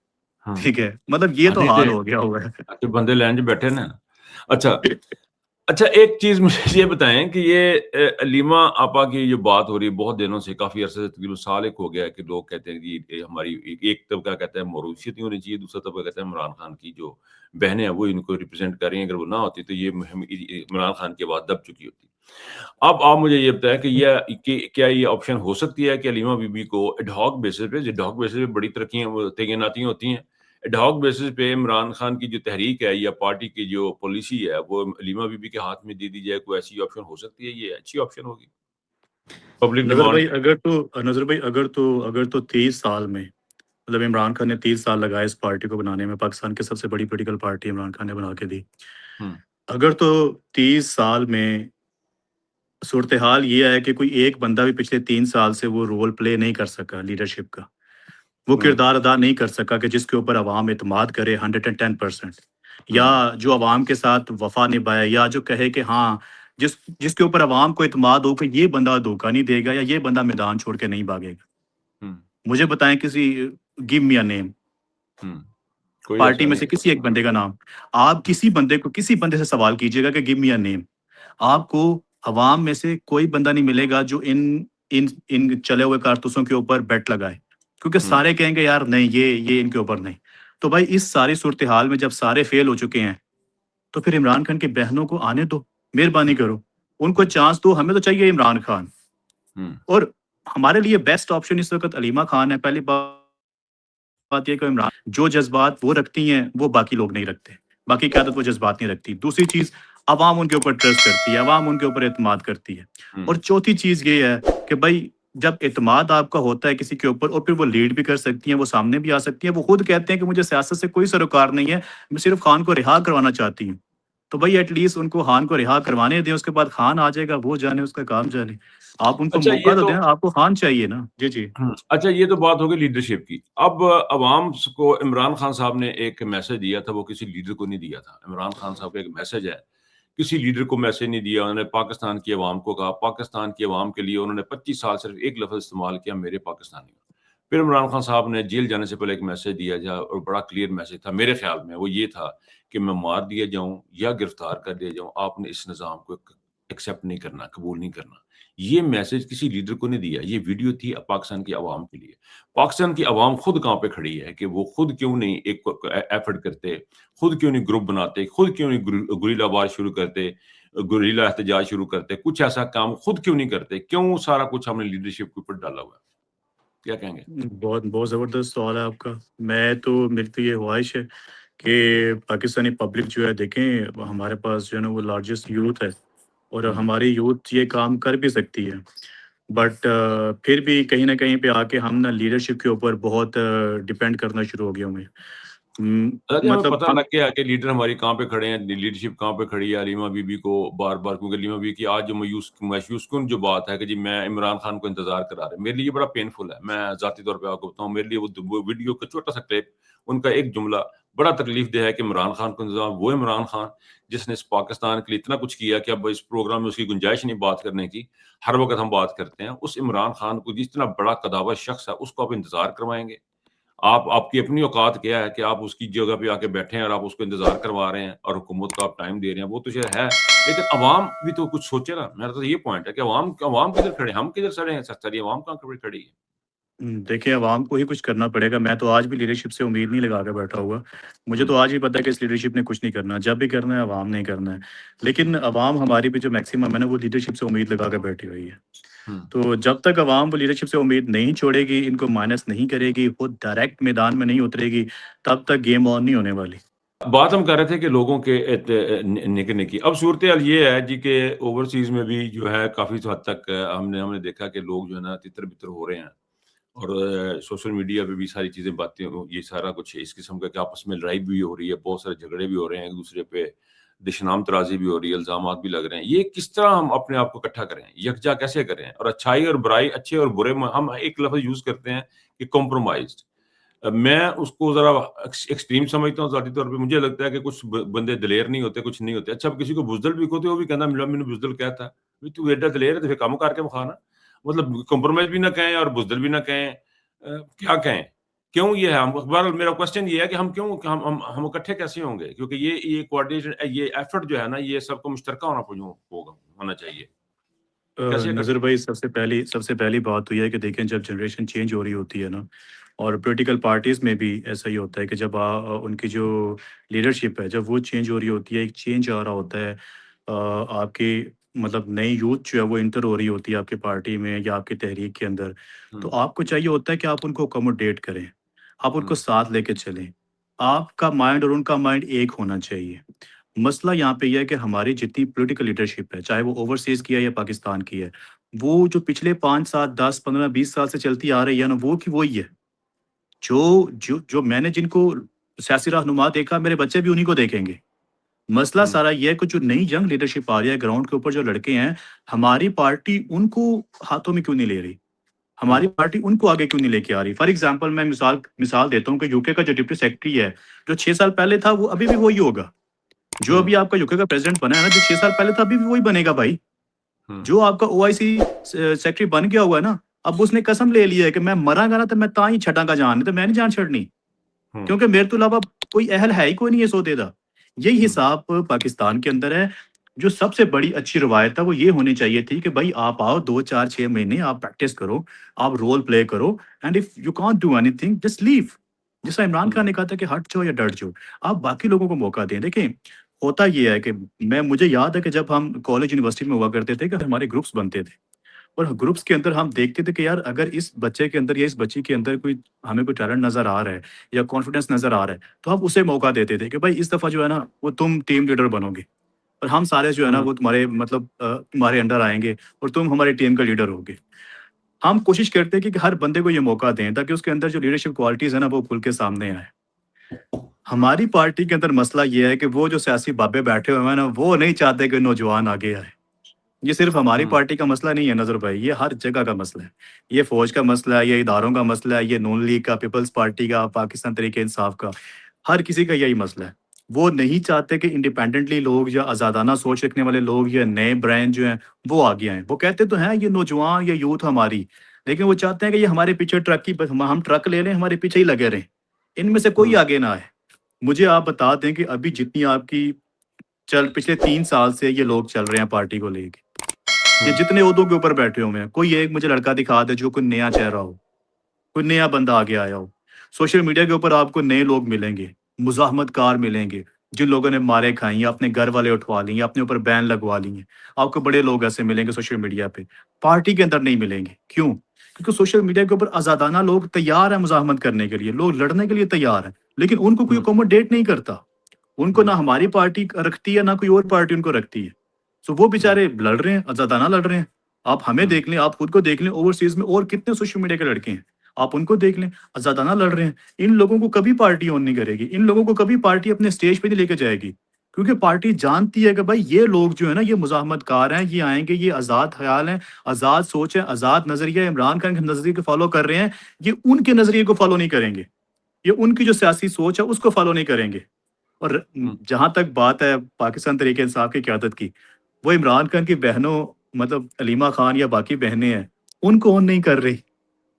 [SPEAKER 1] ठीक है, मतलब ये तो हाल हो गया हुआ है।
[SPEAKER 2] बंदे लाइन च बैठे ना। अच्छा अच्छा, एक चीज मुझे ये बताएं कि ये अलीमा आपा की जो बात हो रही है बहुत दिनों से, काफी अरसे से, तकरीबन साल एक हो गया है कि लोग कहते हैं कि ये हमारी एक तबका कहता है मौरूसियत नहीं होनी चाहिए, दूसरा तबका कहता है इमरान खान की जो बहनें हैं वो इनको रिप्रेजेंट कर रही हैं, अगर वो ना होती तो ये इमरान खान की आवाज दब चुकी होती। अब आप मुझे ये बताएं कि क्या ये ऑप्शन हो सकती है कि अलीमा बीबी को एडहॉक बेसिस पे बड़ी तरक्कियां तैनातियां होती हैं, एडहॉक बेसिस पे इमरान खान की जो तहरीक है या पार्टी की जो पॉलिसी है वो अलीमा बीबी के हाथ में दे दी जाए, कोई ऐसी ऑप्शन हो सकती है? ये अच्छी ऑप्शन होगी पब्लिक
[SPEAKER 1] नजर
[SPEAKER 2] डिमांड।
[SPEAKER 1] भाई अगर तो 30 साल में, मतलब इमरान खान ने 30 साल लगाए इस पार्टी को बनाने में, पाकिस्तान की सबसे बड़ी पॉलिटिकल पार्टी इमरान खान ने बना के दी। अगर तो 30 साल में सूरत हाल ये है कि कोई एक बंदा भी पिछले 3 साल से वो रोल प्ले नहीं कर सका लीडरशिप का, वो किरदार अदा नहीं कर सका कि जिसके ऊपर अवाम एतमाद करे 110%, या जो अवाम के साथ वफा निभाए, या जो कहे कि हाँ, जिसके ऊपर अवाम को एतमाद हो कि ये बंदा धोखा नहीं देगा, या ये बंदा मैदान छोड़ के नहीं भागेगा। मुझे बताएं किसी, give me a name, party में से किसी एक बंदे का नाम। आप किसी बंदे से सवाल कीजिएगा कि गिव मी अ नेम, आपको अवाम में से कोई बंदा नहीं मिलेगा जो इन इन इन चले हुए कारतूसों के ऊपर बेट लगाए, क्योंकि सारे कहेंगे यार नहीं, ये इनके ऊपर नहीं। तो भाई इस सारी सूरत हाल में जब सारे फेल हो चुके हैं, तो फिर इमरान खान की बहनों को आने दो, मेहरबानी करो, उनको चांस दो। हमें तो चाहिए इमरान खान, और हमारे लिए बेस्ट ऑप्शन इस वक्त अलीमा खान है। पहली बात यह कि इमरान जो जज्बात वो रखती हैं वो बाकी लोग नहीं रखते, बाकी क़यादत वो जज्बात नहीं रखती। दूसरी चीज, अवाम उनके ऊपर ट्रस्ट करती है, अवाम उनके ऊपर एतमाद करती है। और चौथी चीज ये है कि भाई जब एतमाद आपका होता है किसी के ऊपर, और फिर वो लीड भी कर सकती हैं, वो सामने भी आ सकती हैं, वो खुद कहते हैं कि मुझे सियासत से कोई सरोकार नहीं है, मैं सिर्फ खान को रिहा करवाना चाहती हूँ। तो भाई एटलीस्ट उनको खान को रिहा करवाने दें, उसके बाद खान आ जाएगा, वो जाने, उसका काम जाने। आप उनको
[SPEAKER 2] अच्छा,
[SPEAKER 1] मौका तो दें, आपको खान चाहिए ना। जी जी।
[SPEAKER 2] अच्छा, ये तो बात हो गई लीडरशिप की। अब अवाम को इमरान खान साहब ने एक मैसेज दिया था, वो किसी लीडर को नहीं दिया था। इमरान खान साहब का एक मैसेज है, किसी लीडर को मैसेज नहीं दिया उन्होंने, पाकिस्तान की अवाम को कहा, पाकिस्तान की अवाम के लिए उन्होंने 25 साल सिर्फ एक लफ्ज इस्तेमाल किया, मेरे पाकिस्तानी। फिर इमरान खान साहब ने जेल जाने से पहले एक मैसेज दिया था, और बड़ा क्लियर मैसेज था मेरे ख्याल में, वो ये था कि मैं मार दिया जाऊं या गिरफ्तार कर दिया जाऊं, आपने इस निज़ाम को एक्सेप्ट नहीं करना, कबूल नहीं करना। ये मैसेज किसी लीडर को नहीं दिया, ये वीडियो थी पाकिस्तान की अवाम के लिए। पाकिस्तान की अवाम खुद कहाँ पे खड़ी है कि वो खुद क्यों नहीं एक एफर्ट करते, खुद क्यों नहीं ग्रुप बनाते, खुद क्यों नहीं गुरिल्ला वार शुरू करते, गुरीला एहतजाज शुरू करते, कुछ ऐसा काम खुद क्यों नहीं करते? क्यों सारा कुछ हमने लीडरशिप के ऊपर डाला हुआ है? क्या कहेंगे?
[SPEAKER 1] बहुत बहुत ज़बरदस्त सवाल है आपका। मैं तो मेरी तो ये ख्वाहिश है कि पाकिस्तानी पब्लिक जो है देखें हमारे पास जो है ना वो लार्जेस्ट यूथ है और
[SPEAKER 2] हुँ।
[SPEAKER 1] हमारी यूथ ये काम कर भी सकती है। बट फिर भी कहीं न कहीं पे आके हम ना लीडरशिप के ऊपर बहुत डिपेंड करना शुरू हो गए हुए हैं।
[SPEAKER 2] अरे हमें
[SPEAKER 1] मतलब
[SPEAKER 2] पता
[SPEAKER 1] हम
[SPEAKER 2] लग गया कि लीडर हमारी कहाँ पे खड़े हैं, लीडरशिप कहाँ पे खड़ी है। रीमा बीबी को बार-बार, क्योंकि रीमा बीबी की आज जो मायूसकुन जो बात है कि जी मैं इमरान खान को इंतज़ार करा रहे हैं, मेरे लिए ये बड़ा पेनफुल है। मैं ज़ाती तौर पे आपको बताऊँ, मेरे लिए वो वीडियो का छोटा-सा क्लिप, उनका एक जुमला बड़ा तकलीफ़देह है कि इमरान खान को इंतज़ार, वो इमरान खान जिसने इस पाकिस्तान के लिए इतना कुछ किया कि अब इस प्रोग्राम में उसकी गुंजाइश नहीं बात करने की। हर वक़्त हम बात करते हैं। उस इमरान खान को, जितना बड़ा कद्दावर शख्स है, उसको आप इंतज़ार करवाएँगे? आप, आपकी अपनी औकात क्या है कि आप उसकी जगह पे आके बैठे हैं और आप उसको इंतज़ार करवा रहे हैं और हुकूमत को आप टाइम दे रहे हैं, वो तो शायद है। लेकिन अवाम भी तो कुछ सोचे ना, मेरा तो ये पॉइंट है कि अवाम अवाम किधर खड़े हैं? हम किधर सड़े हैं सड़ी अवाम कहाँ खड़ी खड़ी है?
[SPEAKER 1] देखिए अवाम को ही कुछ करना पड़ेगा। मैं तो आज भी लीडरशिप से उम्मीद नहीं लगा के बैठा हुआ। मुझे
[SPEAKER 2] हुँ,
[SPEAKER 1] तो आज भी पता है कि इस लीडरशिप ने कुछ नहीं करना। जब भी करना है अवाम ने ही करना है। लेकिन अवाम हमारी भी जो मैक्सिमम है ना वो लीडरशिप से उम्मीद लगा के बैठी हुई है।
[SPEAKER 2] हुँ।
[SPEAKER 1] तो जब तक अवाम वो लीडरशिप से उम्मीद नहीं छोड़ेगी, इनको माइनस नहीं करेगी, खुद डायरेक्ट मैदान में नहीं उतरेगी, तब तक गेम ऑन नहीं होने वाली।
[SPEAKER 2] बात हम कर रहे थे कि लोगों के निक निकी। अब सूरत-ए-हाल ये है जी कि ओवरसीज़ में भी जो है काफ़ी हद तक हमने हमने देखा कि लोग जो है ना तितर-बितर हो रहे हैं। और सोशल मीडिया पे भी सारी चीज़ें बातें ये सारा कुछ इस किस्म का कि आपस में लड़ाई भी हो रही है, बहुत सारे झगड़े भी हो रहे हैं, एक-दूसरे पे दिशनाम तराज़ी भी हो रही है, इल्ज़ामात भी लग रहे हैं। ये किस तरह हम अपने आप को इकट्ठा करें? यकजा कैसे करें? और अच्छाई और बुराई, अच्छे और बुरे में हम एक लफ़्ज़ यूज़ करते हैं कि कॉम्प्रोमाइज़्ड। मैं उसको ज़रा एक्सट्रीम समझता हूँ ज़ाती तौर पे। मुझे लगता है कि कुछ बंदे दलेर नहीं होते, कुछ नहीं होते। अच्छा, अब किसी को बुज़दिल भी कहते हो, वो भी कहना मैनू बुज़दिल कहता। भी तू एडा दलेर है तो फिर काम करके विखा ना। मतलब कॉम्प्रोमाइज़ भी ना कहें और बुज़दिल भी ना कहें। क्या कहें? क्यों ये है? हम बहरहाल मेरा क्वेश्चन ये है कि हम क्यों हम इकट्ठे कैसे होंगे? क्योंकि ये कोऑर्डिनेशन, ये एफर्ट जो है ना, ये सबको मुश्तरका होना चाहिए। कैसे इकट्ठे
[SPEAKER 1] नज़र भाई सबसे पहली बात तो ये है कि देखें जब जनरेशन चेंज हो रही होती है ना और पॉलिटिकल पार्टीज़ में भी ऐसा ही होता है कि जब उनकी जो लीडरशिप है जब वो चेंज हो रही होती है, एक चेंज आ रहा होता है आपकी मतलब नई यूथ जो है वो इंटर हो रही होती है आपकी पार्टी में या आपकी तहरीक के अंदर, तो
[SPEAKER 2] हुँ,
[SPEAKER 1] आपको चाहिए होता है कि आप उनको अकोमोडेट करें, आप उनको
[SPEAKER 2] हुँ,
[SPEAKER 1] साथ लेके चलें। आपका माइंड और उनका माइंड एक होना चाहिए। मसला यहाँ पे ये है कि हमारी जितनी पॉलिटिकल लीडरशिप है, चाहे वो ओवरसीज़ की है या पाकिस्तान की है, वो जो पिछले 5, 7, 10, 15, 20 साल से चलती आ रही है ना, वो की वही है। जो मैंने जिनको सियासी रहनुमा देखा, मेरे बच्चे भी उन्हीं को देखेंगे। मसला
[SPEAKER 2] हुँ,
[SPEAKER 1] सारा ये है कि जो नई यंग लीडरशिप आ रही है, ग्राउंड के ऊपर जो लड़के हैं, हमारी पार्टी उनको हाथों में क्यों नहीं ले रही?
[SPEAKER 2] हुँ,
[SPEAKER 1] हमारी पार्टी उनको आगे क्यों नहीं लेके आ रही? फॉर एग्ज़ाम्पल मैं मिसाल मिसाल देता हूँ कि यूके का जो डिप्टी सेक्रेटरी है, जो 6 साल पहले था, वो अभी भी वही होगा। जो
[SPEAKER 2] हुँ,
[SPEAKER 1] अभी आपका यूके का प्रेज़िडेंट बना है ना, जो 6 साल पहले था, अभी भी वही बनेगा भाई।
[SPEAKER 2] हुँ,
[SPEAKER 1] जो आपका ओआईसी सेक्रेटरी बन गया हुआ है ना, अब उसने कसम ले ली है कि मैं मरांगा ना तो मैं तां ही छड्डांगा जान, नहीं तो मैं नहीं जान छड्डनी।
[SPEAKER 2] हुँ,
[SPEAKER 1] क्योंकि मेरे तो अलावा कोई अहल है ही कोई नहीं है सौदे दा। यही
[SPEAKER 2] हुँ,
[SPEAKER 1] हिसाब पाकिस्तान के अंदर है। जो सबसे बड़ी अच्छी रवायत है वो ये होनी चाहिए थी कि भाई आप आओ 2, 4, 6 महीने आप प्रैक्टिस करो, आप रोल प्ले करो and if you can't do anything just leave. जैसा इमरान
[SPEAKER 2] हुँ,
[SPEAKER 1] खान ने कहा था कि हट जाओ या डट जाओ। आप बाकी लोगों को मौका दें। देखिए, होता ये है कि मुझे याद है कि जब हम कॉलेज यूनिवर्सिटी में हुआ करते थे कि हमारे ग्रुप्स बनते थे। और ग्रुप्स के अंदर हम देखते थे कि यार अगर इस बच्चे के अंदर या इस बच्ची के अंदर कोई हमें कोई टैलेंट नज़र आ रहा है या कॉन्फिडेंस नज़र आ रहा है, तो हम उसे मौका देते थे कि भाई इस दफ़ा जो है ना वो तुम टीम लीडर बनोगे और हम सारे जो है ना
[SPEAKER 2] हुँ,
[SPEAKER 1] वो तुम्हारे मतलब तुम्हारे अंडर आएँगे और तुम हमारी टीम का लीडर होगे। हम कोशिश करते हैं कि हर बंदे को ये मौका दें ताकि उसके अंदर जो लीडरशिप क्वालिटीज़ है ना वो खुल के सामने आए। हमारी पार्टी के अंदर मसला ये है कि वो जो सियासी बाबे बैठे हुए हैं ना, वो नहीं चाहते कि नौजवान आगे आए। ये सिर्फ़ हमारी
[SPEAKER 2] हुँ,
[SPEAKER 1] पार्टी का मसला नहीं है नज़र भाई, ये हर जगह का मसला है। ये फ़ौज का मसला है, ये इदारों का मसला है, ये नून लीग का, पीपल्स पार्टी का, पाकिस्तान तहरीक-ए-इंसाफ का, हर किसी का यही मसला है। वो नहीं चाहते कि इंडिपेंडेंटली लोग या आज़ादाना सोच रखने वाले लोग या नए ब्रेन जो हैं, वो आगे आएँ। वो कहते तो हैं ये नौजवान, ये यूथ हमारी, लेकिन वो चाहते हैं कि ये हमारे पीछे ट्रक की ब हम ट्रक ले लें, हमारे पीछे ही लगे रहें। इनमें से कोई
[SPEAKER 2] हुँ,
[SPEAKER 1] आगे ना आए। मुझे आप बता दें कि अभी जितनी आपकी चल पिछले 3 साल से ये लोग चल रहे हैं पार्टी को लेके। ये
[SPEAKER 2] हुँ,
[SPEAKER 1] जितने ओहदों के ऊपर बैठे हुए हैं, कोई एक मुझे लड़का दिखा दे जो कोई नया चेहरा हो, कोई नया बंदा आगे आया हो। सोशल मीडिया के ऊपर आपको नए लोग मिलेंगे, मुज़ाहमतकार मिलेंगे, जिन लोगों ने मारे खाई हैं, अपने घर वाले उठवा लिए, अपने ऊपर बैन लगवा ली हैं। आपको बड़े लोग ऐसे मिलेंगे सोशल मीडिया पे, पार्टी के अंदर नहीं मिलेंगे। क्यों? क्योंकि सोशल मीडिया के ऊपर आज़ादाना लोग तैयार हैं मुज़ाहमत करने के लिए, लोग लड़ने के लिए तैयार हैं, लेकिन उनको कोई
[SPEAKER 2] हुँ,
[SPEAKER 1] अकोमोडेट नहीं करता। उनको
[SPEAKER 2] हुँ,
[SPEAKER 1] ना हमारी पार्टी रखती है, ना कोई और पार्टी उनको रखती है। सो वो
[SPEAKER 2] हुँ,
[SPEAKER 1] बेचारे लड़ रहे हैं, आज़ादाना लड़ रहे हैं। आप हमें
[SPEAKER 2] हुँ,
[SPEAKER 1] देख लें, आप खुद को देख लें, ओवरसीज़ में और कितने सोशल मीडिया के लड़के हैं। आप उनको देख लें, आज़ादाना लड़ रहे हैं। इन लोगों को कभी पार्टी ऑन नहीं करेगी। इन लोगों को कभी पार्टी अपने स्टेज पे नहीं लेके जाएगी। क्योंकि पार्टी जानती है कि भाई ये लोग जो है ना, ये मुज़ाहमतकार हैं, ये आएँगे, ये आज़ाद ख़याल हैं, आज़ाद सोच है, आज़ाद नज़रिया इमरान खान के नज़रिए को फ़ॉलो कर रहे हैं। ये उनके नज़रिए को फ़ॉलो नहीं करेंगे। ये उनकी जो सियासी सोच है, उसको फ़ॉलो नहीं करेंगे। और
[SPEAKER 2] हुँ,
[SPEAKER 1] जहाँ तक बात है पाकिस्तान तहरीक-ए-इंसाफ की क़यादत की, वो इमरान खान की बहनों मतलब अलीमा खान या बाकी बहनें हैं, उनको ऑन नहीं कर रही,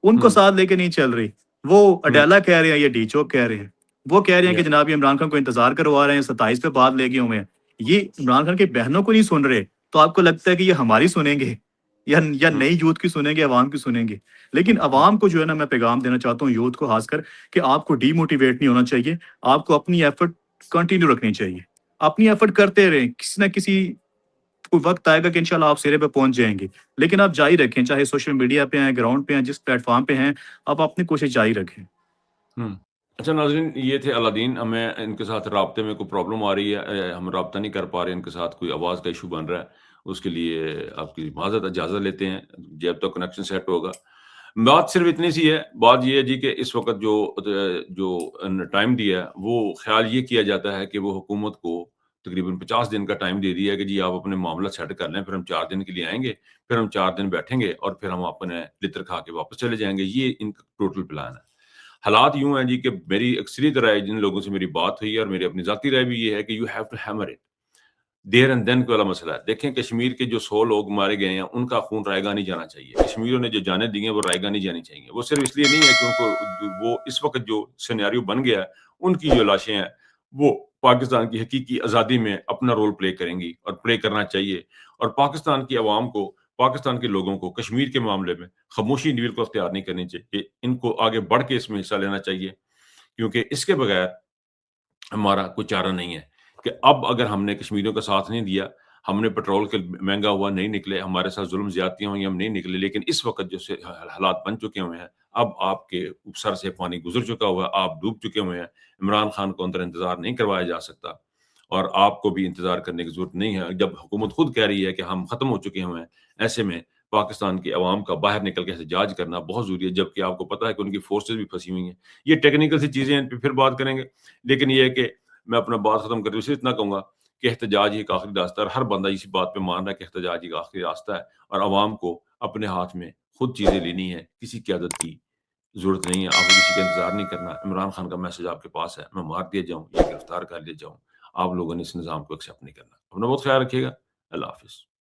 [SPEAKER 1] उनको
[SPEAKER 2] हुँ,
[SPEAKER 1] साथ लेके नहीं चल रही। वो
[SPEAKER 2] हुँ,
[SPEAKER 1] अडेला कह रहे हैं, ये डी चौक कह रहे हैं। वो कह रहे हैं
[SPEAKER 2] या
[SPEAKER 1] कि जनाब ये इमरान खान को इंतज़ार करवा रहे हैं, 27 पे बात लेके हुए हैं। ये इमरान खान की बहनों को नहीं सुन रहे, तो आपको लगता है कि ये हमारी सुनेंगे या
[SPEAKER 2] हुँ,
[SPEAKER 1] नई यूथ की सुनेंगे, अवाम की सुनेंगे। लेकिन
[SPEAKER 2] हुँ,
[SPEAKER 1] अवाम को जो है ना मैं पैगाम देना चाहता हूँ यूथ को ख़ासकर कि आपको डीमोटिवेट नहीं होना चाहिए, आपको अपनी एफ़र्ट कंटिन्यू रखनी चाहिए। अपनी एफ़र्ट करते रहें, किसी न किसी कोई वक़्त आएगा कि इंशाल्लाह आप सिरे पे पहुँच जाएँगे। लेकिन आप जारी रखें, चाहे सोशल मीडिया पे हैं, ग्राउंड पे हैं, जिस प्लेटफ़ॉर्म पे हैं, आप अपनी कोशिश जारी रखें।
[SPEAKER 2] हुँ। अच्छा नाज़रीन ये थे अलादीन हमें इनके साथ राब्ते में कोई प्रॉब्लम आ रही है हम राब्ता नहीं कर पा रहे हैं इनके साथ कोई आवाज़ का इश्यू बन रहा है, उसके लिए आपकी माज़रत इजाज़त लेते हैं, जब तक कनेक्शन सेट होगा। बात सिर्फ़ इतनी सी है, बात ये है जी कि इस वक़्त जो टाइम दिया है, वो ख़्याल ये किया जाता है कि वो हुकूमत को तकरीबन 50 दिन का टाइम दे दिया है कि जी आप अपने मामला सेट कर लें, फिर हम 4 दिन के लिए आएँगे, फिर हम 4 दिन बैठेंगे और फिर हम अपने लित्र खा के वापस चले जाएँगे। ये इनका टोटल प्लान है। हालात यूँ हैं जी कि मेरी अक्सरियत राय जिन लोगों से मेरी बात हुई है और मेरी अपनी ज़ाती राय भी ये है कि you have to hammer it. There and then वाला मसला है। देखें कश्मीर के जो 100 लोग मारे गए हैं, उनका खून रायगा नहीं जाना चाहिए। कश्मीरियों ने जो जानें दी हैं, वो रायगा नहीं जानी चाहिए। वो सिर्फ़ इसलिए नहीं है कि उनको वो इस वक़्त जो सिनेरियो बन गया है, उनकी जो लाशें हैं, वो पाकिस्तान की हकीकी आज़ादी में अपना रोल प्ले करेंगी और प्ले करना चाहिए। और पाकिस्तान की अवाम को, पाकिस्तान के लोगों को कश्मीर के मामले में खामोशी बिल्कुल अख्तियार नहीं करनी चाहिए। इनको आगे बढ़ के इसमें हिस्सा लेना चाहिए, क्योंकि इसके बगैर हमारा कोई चारा नहीं है कि अब अगर हमने कश्मीरियों का साथ नहीं दिया, हमने पेट्रोल के महँगा हुआ नहीं निकले, हमारे साथ ज़ुल्म ज़्यादतियाँ हुई, हम नहीं निकले, लेकिन इस वक़्त जो से हालात बन चुके हुए हैं, अब आपके सर से पानी गुज़र चुका हुआ है, आप डूब चुके हुए हैं। इमरान खान को अंदर इंतज़ार नहीं करवाया जा सकता और आपको भी इंतज़ार करने की ज़रूरत नहीं है। जब हुकूमत खुद कह रही है कि हम ख़त्म हो चुके हुए हैं, ऐसे में पाकिस्तान की अवाम का बाहर निकल के एहतजाज करना बहुत ज़रूरी है, जबकि आपको पता है कि उनकी फ़ोर्सेज़ भी फँसी हुई हैं। ये टेक्निकल सी चीज़ें हैं, इन पे फिर बात करेंगे, लेकिन ये है कि मैं अपना बात खत्म करते हुए सिर्फ इतना कहूँगा कि एहतजाज ही एक आखिरी रास्ता है और हर बंदा इसी बात पे मान रहा है कि एहतजाज ही एक आखिरी रास्ता है और अवाम को अपने हाथ में खुद चीज़ें लेनी है, किसी क़यादत की ज़रूरत नहीं है, आपको किसी का इंतज़ार नहीं करना। इमरान खान का मैसेज आपके पास है, मैं मार दिया जाऊँ या गिरफ्तार कर लिया जाऊँ, आप लोगों ने इस निज़ाम को एक्सेप्ट नहीं करना। अपना बहुत ख़्याल रखिएगा। अल्लाह हाफ़िज़।